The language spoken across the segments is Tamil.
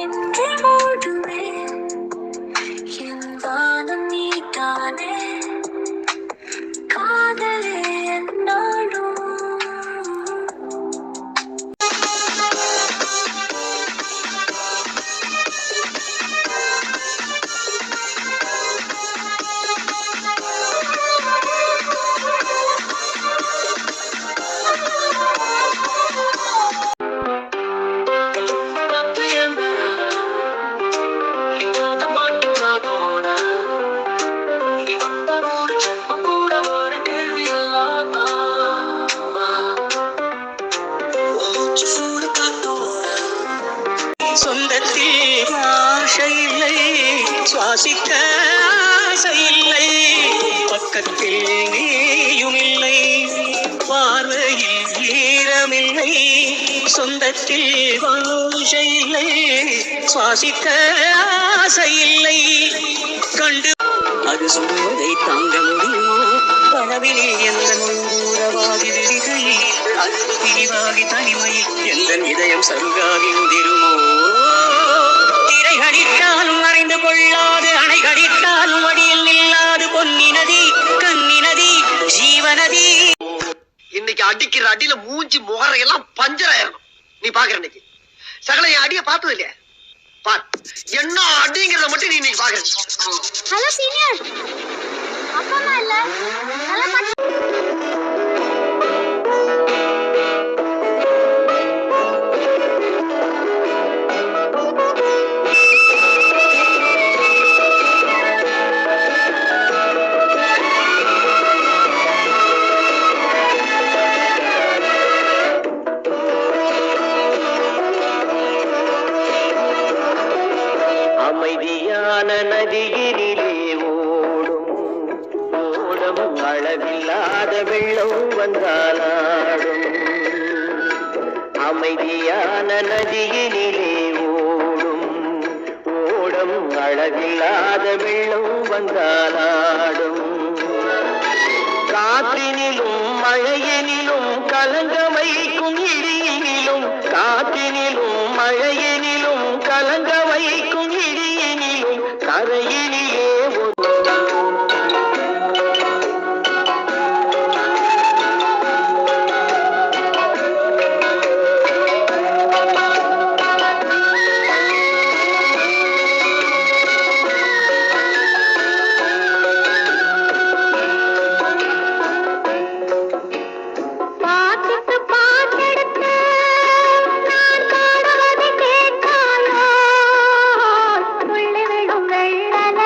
என்று மூடுவேன் என் வானம் நீதானே காதலே என்னாலும் சொந்தத்தில் ஆசை இல்லை, சுவாசிக்க ஆசை இல்லை, பக்கத்தில் நீயும் இல்லை, பார்வையில் ஈரமில்லை. சொந்தத்தில் ஆசை இல்லை, சுவாசிக்க ஆசை இல்லை, கண்டு அது சொல்வதை தாங்க முடியுமோ? கனவிலே எந்த உறவாகி விழிகளில் அது பிரிவாகி தனிமையில் எந்த இதயம் சருகாகி உதிருமோ? திரை கடித்தாலும் மறைந்து கொள்ளாது, அணை கடித்தாலும் வடியில் நில்லாது, பொன்னி நதி கன்னி நதி ஜீவநதி. இன்னைக்கு அடிக்கிற அடியில மூஞ்சி முகரையெல்லாம் பஞ்சராயிரணும். நீ பாக்குற இன்னைக்கு சகல என் அடிய பார்த்தது இல்லையா? பார் என்ன அடிங்கிறத மட்டும் நீ இன்னைக்கு பாக்குற. ஹலோ சீனியர், அப்பா அம்மா இல்ல நல்லா அமைதியான நதியினிலே ஓடும் ஓடம் அளவில்லாத வெள்ளம் வந்தாலாடும். அமைதியான நதியினிலே ஓடும் ஓடம் அளவில்லாத வெள்ளம் வந்தாலாடும். காற்றினிலும் மழையினிலும் கலங்க வைக்கும் இடியினிலும், காற்றினிலும் மழையினிலும் கலங்க வைக்கும் இடியினிலும் கரையினிலே வெள்ளல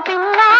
பின்னால்